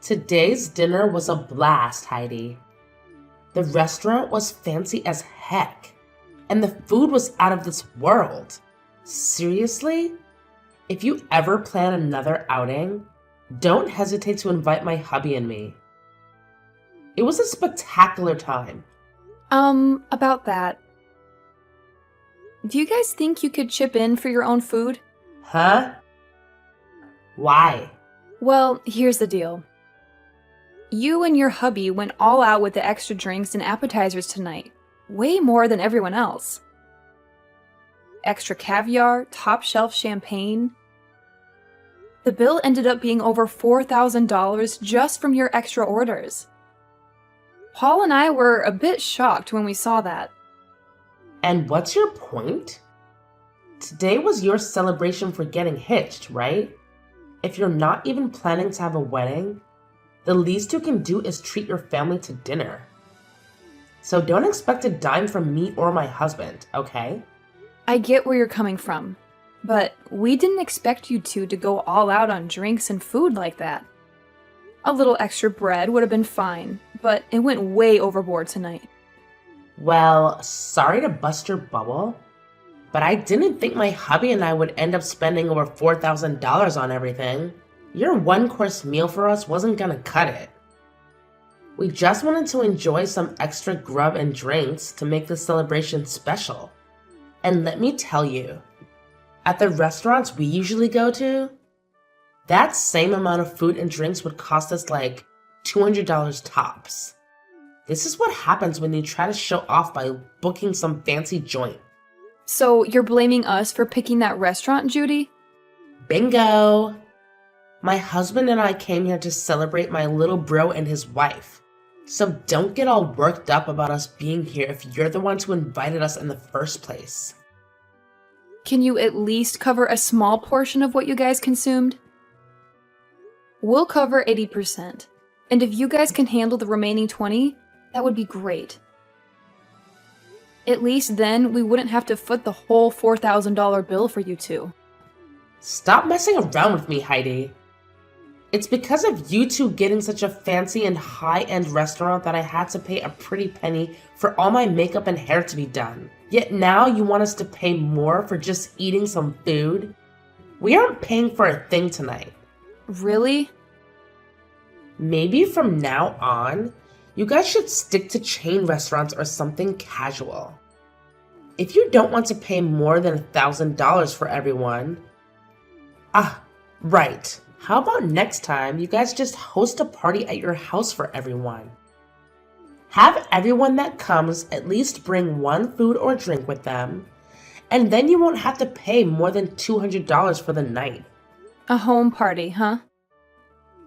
Today's dinner was a blast, Heidi. The restaurant was fancy as heck, and the food was out of this world. Seriously? If you ever plan another outing, don't hesitate to invite my hubby and me. It was a spectacular time. About that. Do you guys think you could chip in for your own food? Huh? Why? Well, here's the deal. You and your hubby went all out with the extra drinks and appetizers tonight. Way more than everyone else. Extra caviar, top shelf champagne. The bill ended up being over $4,000 just from your extra orders. Paul and I were a bit shocked when we saw that. And what's your point? Today was your celebration for getting hitched, right? If you're not even planning to have a wedding, the least you can do is treat your family to dinner. So don't expect a dime from me or my husband, okay? I get where you're coming from, but we didn't expect you two to go all out on drinks and food like that. A little extra bread would have been fine, but it went way overboard tonight. Well, sorry to bust your bubble, but I didn't think my hubby and I would end up spending over $4,000 on everything. Your one-course meal for us wasn't gonna cut it. We just wanted to enjoy some extra grub and drinks to make the celebration special. And let me tell you, at the restaurants we usually go to, that same amount of food and drinks would cost us like $200 tops. This is what happens when you try to show off by booking some fancy joint. So you're blaming us for picking that restaurant, Judy? Bingo! My husband and I came here to celebrate my little bro and his wife. So don't get all worked up about us being here if you're the ones who invited us in the first place. Can you at least cover a small portion of what you guys consumed? We'll cover 80%, and if you guys can handle the remaining 20, that would be great. At least then we wouldn't have to foot the whole $4,000 bill for you two. Stop messing around with me, Heidi. It's because of you two getting such a fancy and high-end restaurant that I had to pay a pretty penny for all my makeup and hair to be done. Yet now you want us to pay more for just eating some food? We aren't paying for a thing tonight. Really? Maybe from now on, you guys should stick to chain restaurants or something casual. If you don't want to pay more than $1,000 for everyone... Right. How about next time you guys just host a party at your house for everyone? Have everyone that comes at least bring one food or drink with them, and then you won't have to pay more than $200 for the night. A home party, huh?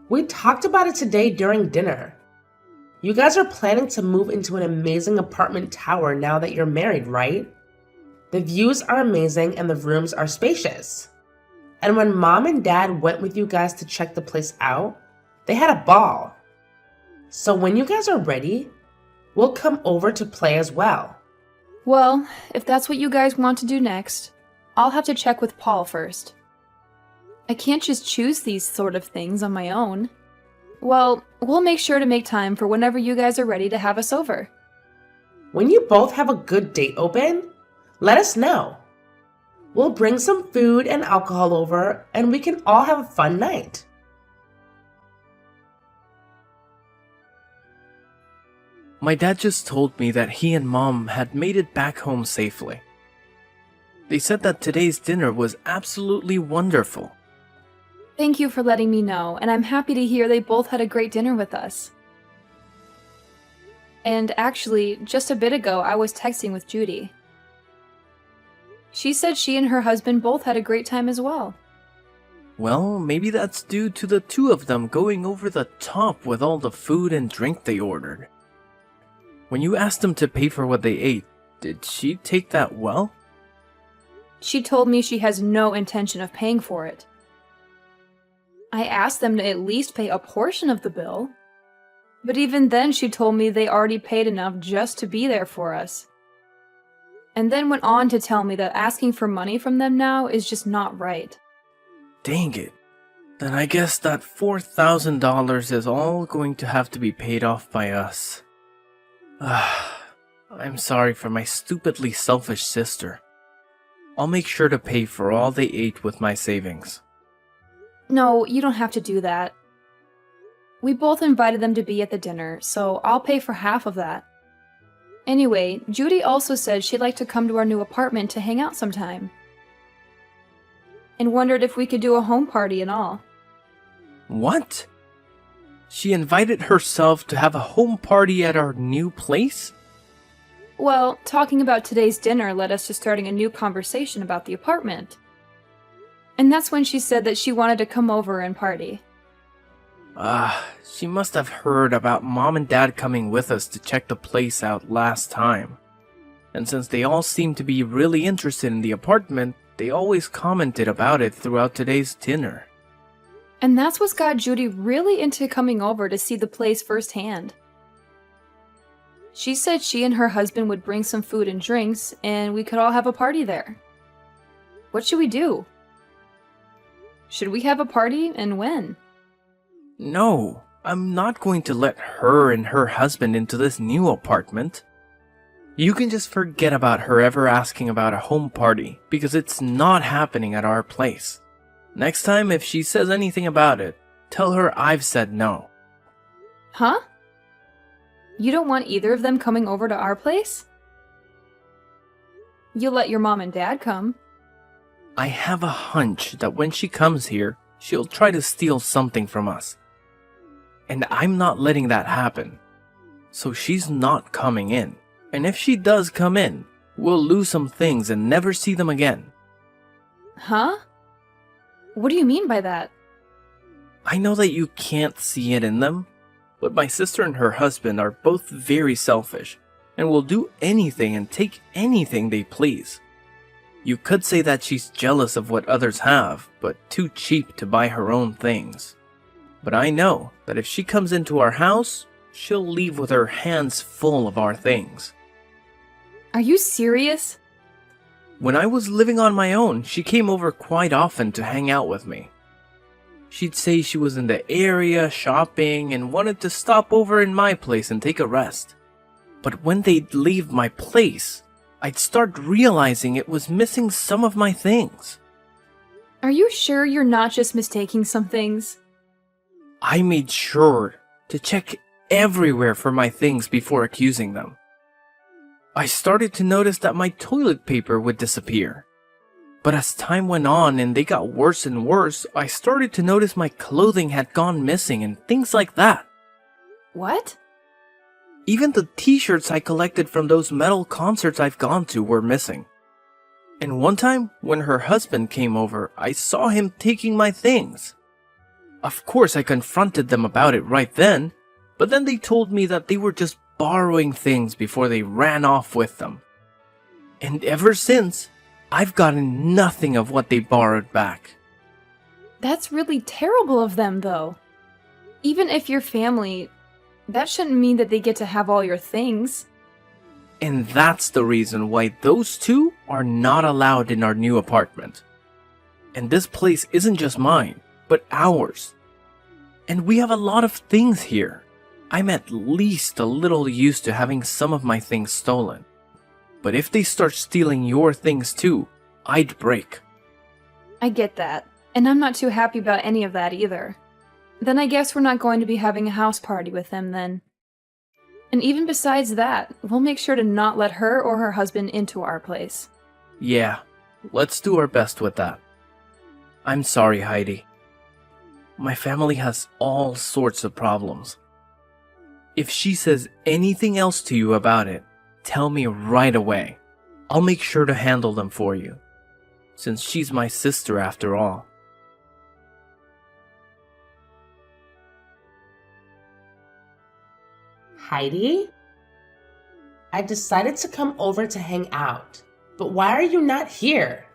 We talked about it today during dinner. You guys are planning to move into an amazing apartment tower now that you're married, right? The views are amazing and the rooms are spacious. And when Mom and Dad went with you guys to check the place out, they had a ball. So when you guys are ready, we'll come over to play as well. Well, if that's what you guys want to do next, I'll have to check with Paul first. I can't just choose these sort of things on my own. Well, we'll make sure to make time for whenever you guys are ready to have us over. When you both have a good date open, let us know. We'll bring some food and alcohol over, and we can all have a fun night. My dad just told me that he and Mom had made it back home safely. They said that today's dinner was absolutely wonderful. Thank you for letting me know, and I'm happy to hear they both had a great dinner with us. And actually, just a bit ago, I was texting with Judy. She said she and her husband both had a great time as well. Well, maybe that's due to the two of them going over the top with all the food and drink they ordered. When you asked them to pay for what they ate, did she take that well? She told me she has no intention of paying for it. I asked them to at least pay a portion of the bill, but even then she told me they already paid enough just to be there for us. And then went on to tell me that asking for money from them now is just not right. Dang it. Then I guess that $4,000 is all going to have to be paid off by us. I'm sorry for my stupidly selfish sister. I'll make sure to pay for all they ate with my savings. No, you don't have to do that. We both invited them to be at the dinner, so I'll pay for half of that. Anyway, Judy also said she'd like to come to our new apartment to hang out sometime. And wondered if we could do a home party and all. What? She invited herself to have a home party at our new place? Well, talking about today's dinner led us to starting a new conversation about the apartment. And that's when she said that she wanted to come over and party. She must have heard about Mom and Dad coming with us to check the place out last time. And since they all seemed to be really interested in the apartment, they always commented about it throughout today's dinner. And that's what got Judy really into coming over to see the place firsthand. She said she and her husband would bring some food and drinks, and we could all have a party there. What should we do? Should we have a party, and when? No, I'm not going to let her and her husband into this new apartment. You can just forget about her ever asking about a home party, because it's not happening at our place. Next time, if she says anything about it, tell her I've said no. Huh? You don't want either of them coming over to our place? You'll let your mom and dad come. I have a hunch that when she comes here, she'll try to steal something from us. And I'm not letting that happen. So she's not coming in. And if she does come in, we'll lose some things and never see them again. Huh? What do you mean by that? I know that you can't see it in them, but my sister and her husband are both very selfish and will do anything and take anything they please. You could say that she's jealous of what others have, but too cheap to buy her own things. But I know that if she comes into our house, she'll leave with her hands full of our things. Are you serious? When I was living on my own, she came over quite often to hang out with me. She'd say she was in the area shopping and wanted to stop over in my place and take a rest. But when they'd leave my place, I'd start realizing it was missing some of my things. Are you sure you're not just mistaking some things? I made sure to check everywhere for my things before accusing them. I started to notice that my toilet paper would disappear. But as time went on and they got worse and worse, I started to notice my clothing had gone missing and things like that. What? Even the t-shirts I collected from those metal concerts I've gone to were missing. And one time, when her husband came over, I saw him taking my things. Of course, I confronted them about it right then, but then they told me that they were just borrowing things before they ran off with them. And ever since, I've gotten nothing of what they borrowed back. That's really terrible of them, though. Even if you're family, that shouldn't mean that they get to have all your things. And that's the reason why those two are not allowed in our new apartment. And this place isn't just mine, but ours. And we have a lot of things here. I'm at least a little used to having some of my things stolen. But if they start stealing your things too, I'd break. I get that, and I'm not too happy about any of that either. Then I guess we're not going to be having a house party with them then. And even besides that, we'll make sure to not let her or her husband into our place. Yeah, let's do our best with that. I'm sorry, Heidi. My family has all sorts of problems. If she says anything else to you about it, tell me right away. I'll make sure to handle them for you, since she's my sister after all. Heidi? I decided to come over to hang out, but why are you not here?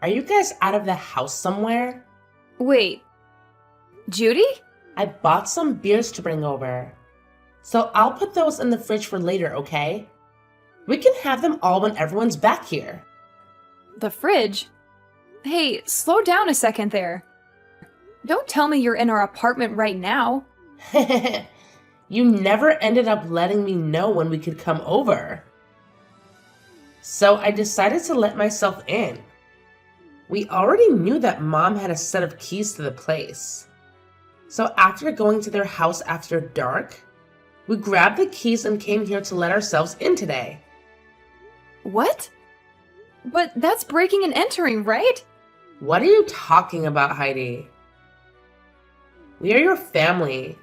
Are you guys out of the house somewhere? Wait, Judy? I bought some beers to bring over, so I'll put those in the fridge for later, okay? We can have them all when everyone's back here. The fridge? Hey, slow down a second there. Don't tell me you're in our apartment right now. You never ended up letting me know when we could come over. So I decided to let myself in. We already knew that Mom had a set of keys to the place. So after going to their house after dark, we grabbed the keys and came here to let ourselves in today. What? But that's breaking and entering, right? What are you talking about, Heidi? We are your family,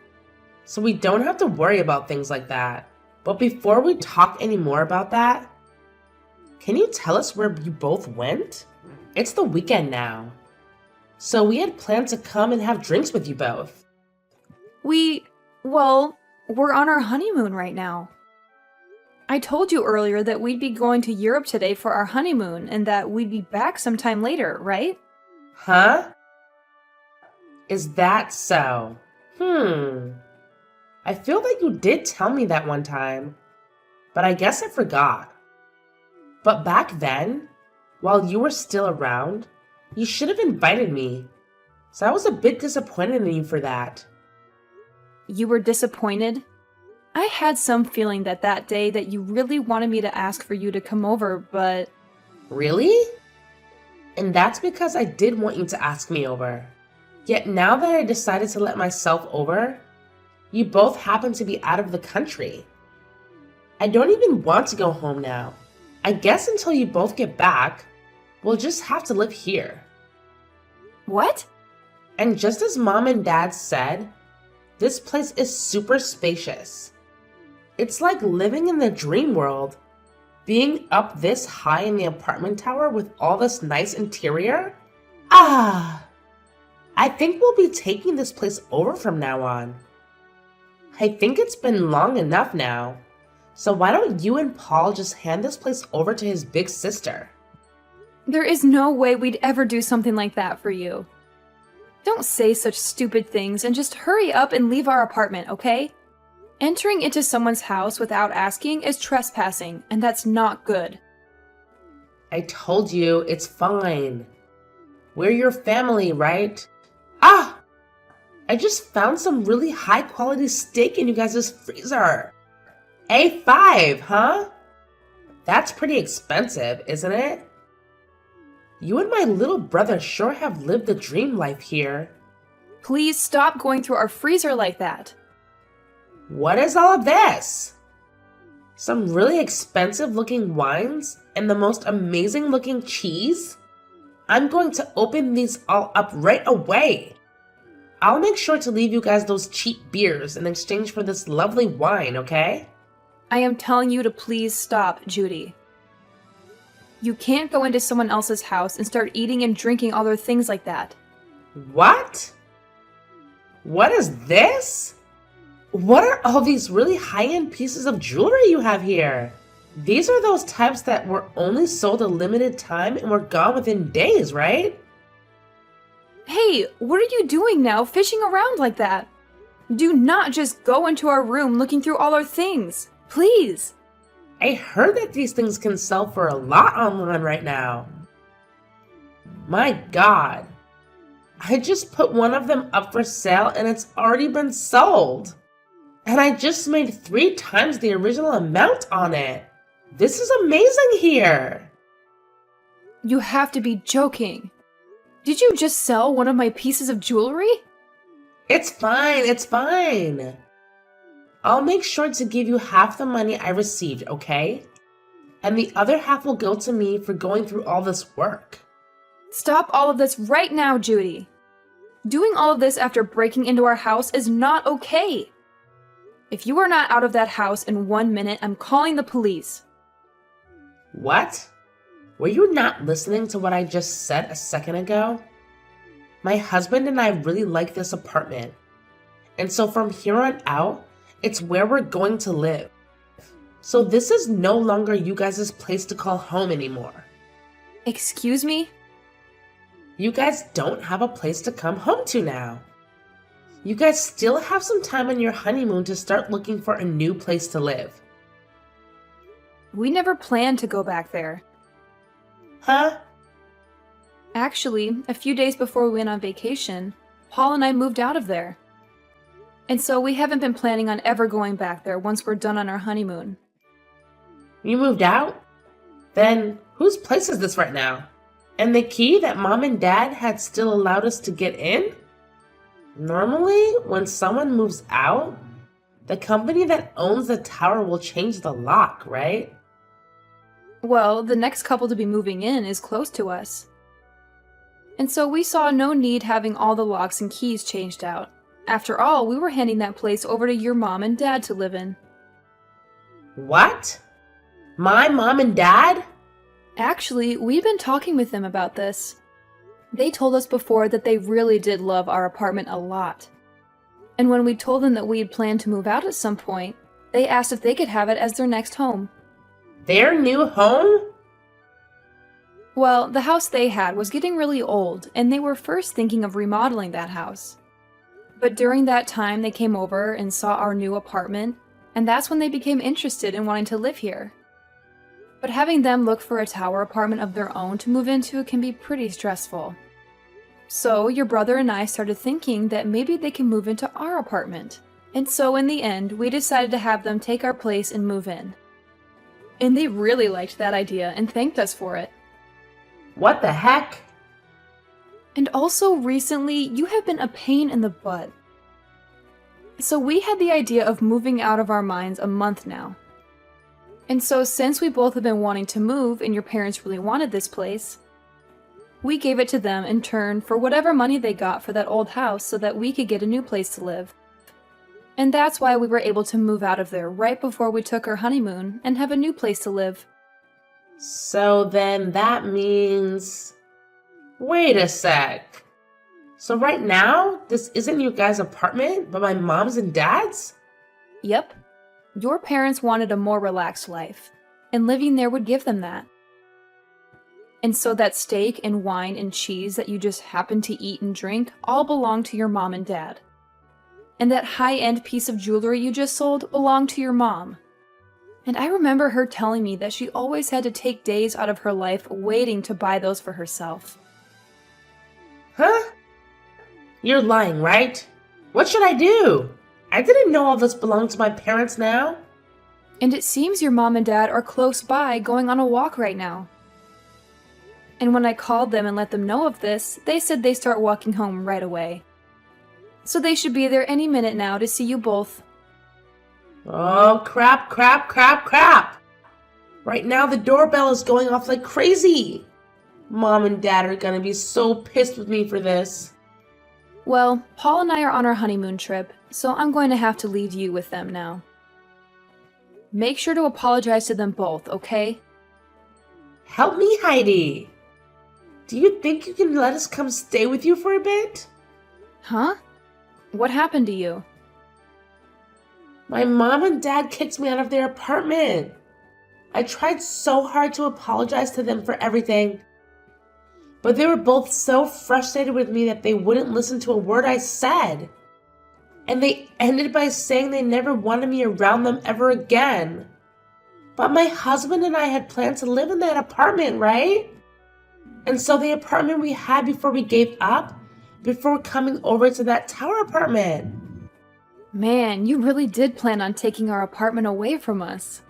so we don't have to worry about things like that. But before we talk any more about that, can you tell us where you both went? It's the weekend now, so we had planned to come and have drinks with you both. Well, we're on our honeymoon right now. I told you earlier that we'd be going to Europe today for our honeymoon and that we'd be back sometime later, right? Huh? Is that so? I feel like you did tell me that one time, but I guess I forgot. But back then, while you were still around, you should have invited me. So I was a bit disappointed in you for that. You were disappointed? I had some feeling that day that you really wanted me to ask for you to come over, but... Really? And that's because I did want you to ask me over. Yet now that I decided to let myself over, you both happen to be out of the country. I don't even want to go home now. I guess until you both get back, we'll just have to live here. What? And just as Mom and Dad said, this place is super spacious. It's like living in the dream world. Being up this high in the apartment tower with all this nice interior? I think we'll be taking this place over from now on. I think it's been long enough now. So why don't you and Paul just hand this place over to his big sister? There is no way we'd ever do something like that for you. Don't say such stupid things and just hurry up and leave our apartment, okay? Entering into someone's house without asking is trespassing, and that's not good. I told you, it's fine. We're your family, right? I just found some really high quality steak in you guys' freezer. A5, huh? That's pretty expensive, isn't it? You and my little brother sure have lived the dream life here. Please stop going through our freezer like that. What is all of this? Some really expensive looking wines and the most amazing looking cheese? I'm going to open these all up right away. I'll make sure to leave you guys those cheap beers in exchange for this lovely wine, okay? I am telling you to please stop, Judy. You can't go into someone else's house and start eating and drinking all their things like that. What? What is this? What are all these really high-end pieces of jewelry you have here? These are those types that were only sold a limited time and were gone within days, right? Hey, what are you doing now, fishing around like that? Do not just go into our room looking through all our things. Please. I heard that these things can sell for a lot online right now. My God. I just put one of them up for sale and it's already been sold. And I just made 3 times the original amount on it. This is amazing here. You have to be joking. Did you just sell one of my pieces of jewelry? It's fine, it's fine. I'll make sure to give you half the money I received, okay? And the other half will go to me for going through all this work. Stop all of this right now, Judy. Doing all of this after breaking into our house is not okay. If you are not out of that house in 1 minute, I'm calling the police. What? Were you not listening to what I just said a second ago? My husband and I really like this apartment. And so from here on out, it's where we're going to live. So this is no longer you guys' place to call home anymore. Excuse me? You guys don't have a place to come home to now. You guys still have some time on your honeymoon to start looking for a new place to live. We never planned to go back there. Huh? Actually, a few days before we went on vacation, Paul and I moved out of there. And so we haven't been planning on ever going back there once we're done on our honeymoon. You moved out? Then whose place is this right now? And the key that Mom and Dad had still allowed us to get in? Normally, when someone moves out, the company that owns the tower will change the lock, right? Well, the next couple to be moving in is close to us. And so we saw no need having all the locks and keys changed out. After all, we were handing that place over to your mom and dad to live in. What? My mom and dad? Actually, we've been talking with them about this. They told us before that they really did love our apartment a lot. And when we told them that we had planned to move out at some point, they asked if they could have it as their next home. Their new home? Well, the house they had was getting really old, and they were first thinking of remodeling that house. But during that time, they came over and saw our new apartment, and that's when they became interested in wanting to live here. But having them look for a tower apartment of their own to move into can be pretty stressful. So your brother and I started thinking that maybe they can move into our apartment. And so in the end, we decided to have them take our place and move in. And they really liked that idea and thanked us for it. What the heck? And also recently, you have been a pain in the butt. So we had the idea of moving out of our minds a month now. And so since we both have been wanting to move and your parents really wanted this place, we gave it to them in turn for whatever money they got for that old house so that we could get a new place to live. And that's why we were able to move out of there right before we took our honeymoon and have a new place to live. So then that means... Wait a sec. So right now, this isn't your guys' apartment, but my mom's and dad's? Yep. Your parents wanted a more relaxed life, and living there would give them that. And so that steak and wine and cheese that you just happened to eat and drink all belong to your mom and dad. And that high-end piece of jewelry you just sold belonged to your mom. And I remember her telling me that she always had to take days out of her life waiting to buy those for herself. Huh? You're lying, right? What should I do? I didn't know all this belonged to my parents now. And it seems your mom and dad are close by going on a walk right now. And when I called them and let them know of this, they said they start walking home right away. So they should be there any minute now to see you both. Oh, crap, crap, crap, crap! Right now the doorbell is going off like crazy. Mom and Dad are gonna be so pissed with me for this. Well, Paul and I are on our honeymoon trip, so I'm going to have to leave you with them now. Make sure to apologize to them both, okay? Help me, Heidi. Do you think you can let us come stay with you for a bit? Huh? What happened to you? My mom and dad kicked me out of their apartment. I tried so hard to apologize to them for everything, but they were both so frustrated with me that they wouldn't listen to a word I said. And they ended by saying they never wanted me around them ever again. But my husband and I had planned to live in that apartment, right? And so the apartment we had before we gave up, before coming over to that tower apartment. Man, you really did plan on taking our apartment away from us.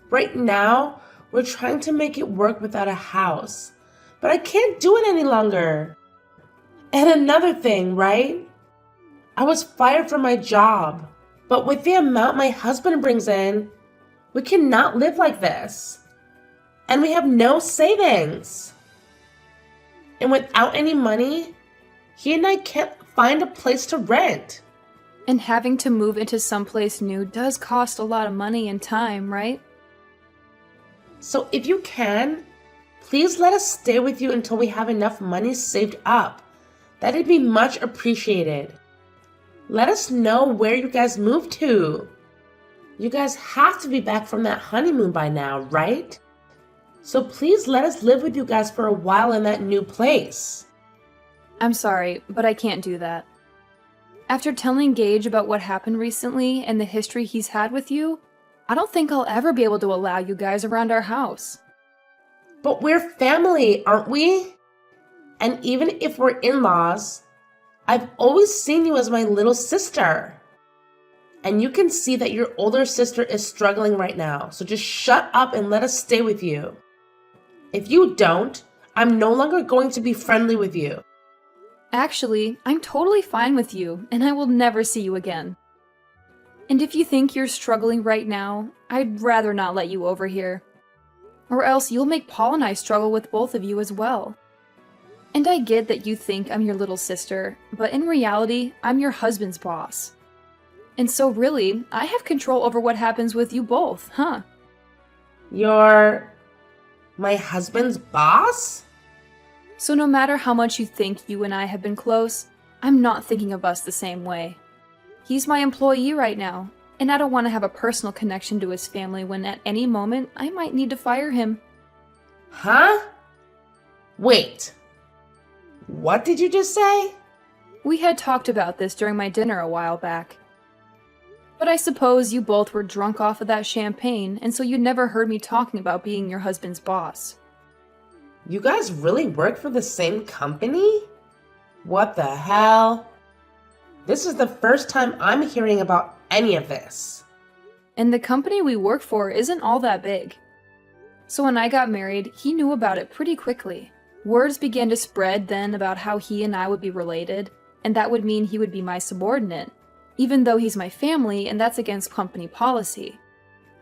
Right now, we're trying to make it work without a house. But I can't do it any longer. And another thing, right? I was fired from my job. But with the amount my husband brings in, we cannot live like this. And we have no savings. And without any money, he and I can't find a place to rent. And having to move into someplace new does cost a lot of money and time, right? So if you can, please let us stay with you until we have enough money saved up. That'd be much appreciated. Let us know where you guys moved to. You guys have to be back from that honeymoon by now, right? So please let us live with you guys for a while in that new place. I'm sorry, but I can't do that. After telling Gage about what happened recently and the history he's had with you, I don't think I'll ever be able to allow you guys around our house. But we're family, aren't we? And even if we're in-laws, I've always seen you as my little sister. And you can see that your older sister is struggling right now, so just shut up and let us stay with you. If you don't, I'm no longer going to be friendly with you. Actually, I'm totally fine with you, and I will never see you again. And if you think you're struggling right now, I'd rather not let you over here. Or else you'll make Paul and I struggle with both of you as well. And I get that you think I'm your little sister, but in reality, I'm your husband's boss. And so really, I have control over what happens with you both, huh? You're my husband's boss? So no matter how much you think you and I have been close, I'm not thinking of us the same way. He's my employee right now, and I don't want to have a personal connection to his family when at any moment I might need to fire him. Huh? Wait. What did you just say? We had talked about this during my dinner a while back. But I suppose you both were drunk off of that champagne, and so you never heard me talking about being your husband's boss. You guys really work for the same company? What the hell? This is the first time I'm hearing about any of this. And the company we work for isn't all that big. So when I got married, he knew about it pretty quickly. Words began to spread then about how he and I would be related, and that would mean he would be my subordinate, even though he's my family and that's against company policy.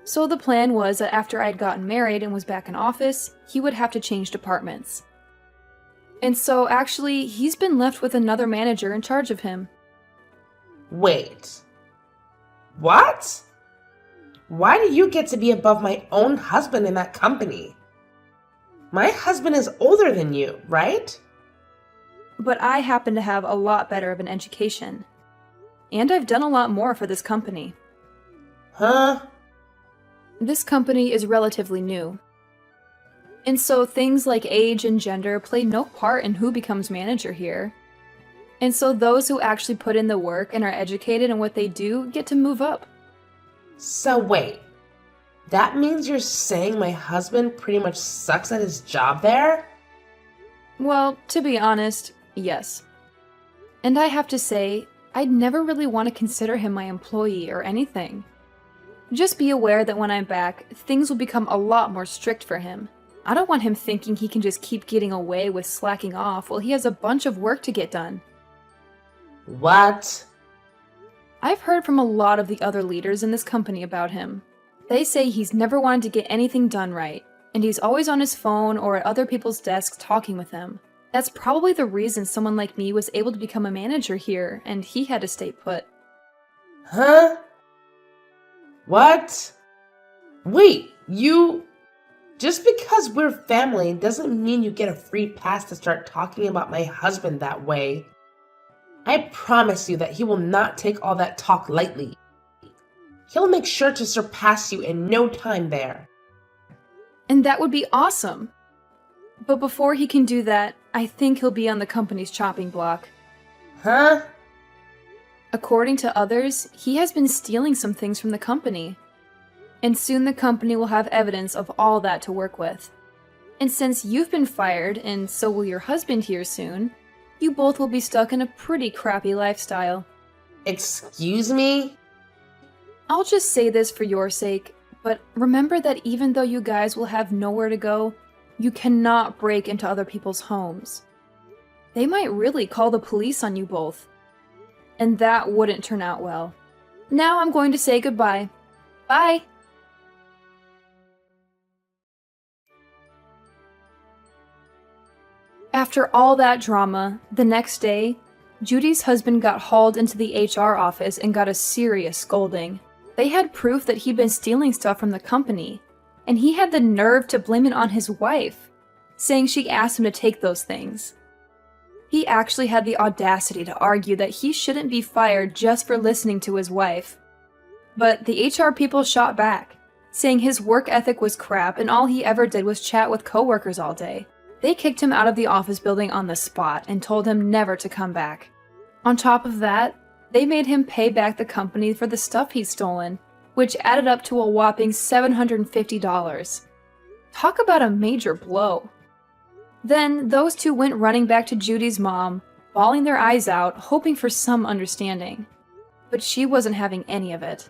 So the plan was that after I'd gotten married and was back in office, he would have to change departments. And so actually, he's been left with another manager in charge of him. Wait. What? Why do you get to be above my own husband in that company? My husband is older than you, right? But I happen to have a lot better of an education. And I've done a lot more for this company. Huh? This company is relatively new. And so things like age and gender play no part in who becomes manager here. And so those who actually put in the work and are educated in what they do get to move up. So wait, that means you're saying my husband pretty much sucks at his job there? Well, to be honest, yes. And I have to say, I'd never really want to consider him my employee or anything. Just be aware that when I'm back, things will become a lot more strict for him. I don't want him thinking he can just keep getting away with slacking off while he has a bunch of work to get done. What? I've heard from a lot of the other leaders in this company about him. They say he's never wanted to get anything done right, and he's always on his phone or at other people's desks talking with them. That's probably the reason someone like me was able to become a manager here, and he had to stay put. Huh? What? Wait, you... Just because we're family doesn't mean you get a free pass to start talking about my husband that way. I promise you that he will not take all that talk lightly. He'll make sure to surpass you in no time there. And that would be awesome. But before he can do that, I think he'll be on the company's chopping block. Huh? According to others, he has been stealing some things from the company. And soon the company will have evidence of all that to work with. And since you've been fired, and so will your husband here soon, you both will be stuck in a pretty crappy lifestyle. Excuse me? I'll just say this for your sake, but remember that even though you guys will have nowhere to go, you cannot break into other people's homes. They might really call the police on you both. And that wouldn't turn out well. Now I'm going to say goodbye. Bye! After all that drama, the next day, Judy's husband got hauled into the HR office and got a serious scolding. They had proof that he'd been stealing stuff from the company, and he had the nerve to blame it on his wife, saying she asked him to take those things. He actually had the audacity to argue that he shouldn't be fired just for listening to his wife. But the HR people shot back, saying his work ethic was crap and all he ever did was chat with coworkers all day. They kicked him out of the office building on the spot and told him never to come back. On top of that, they made him pay back the company for the stuff he'd stolen, which added up to a whopping $750. Talk about a major blow. Then those two went running back to Judy's mom, bawling their eyes out, hoping for some understanding. But she wasn't having any of it.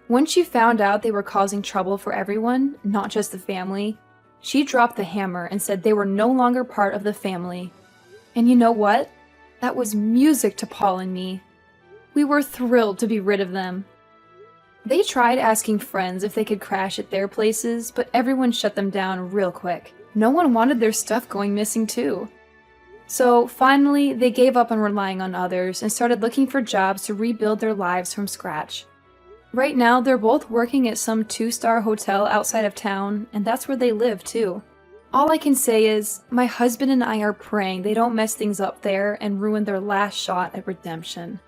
When she found out they were causing trouble for everyone, not just the family, she dropped the hammer and said they were no longer part of the family. And you know what? That was music to Paul and me. We were thrilled to be rid of them. They tried asking friends if they could crash at their places, but everyone shut them down real quick. No one wanted their stuff going missing too. So finally, they gave up on relying on others and started looking for jobs to rebuild their lives from scratch. Right now, they're both working at some 2-star hotel outside of town, and that's where they live too. All I can say is, my husband and I are praying they don't mess things up there and ruin their last shot at redemption.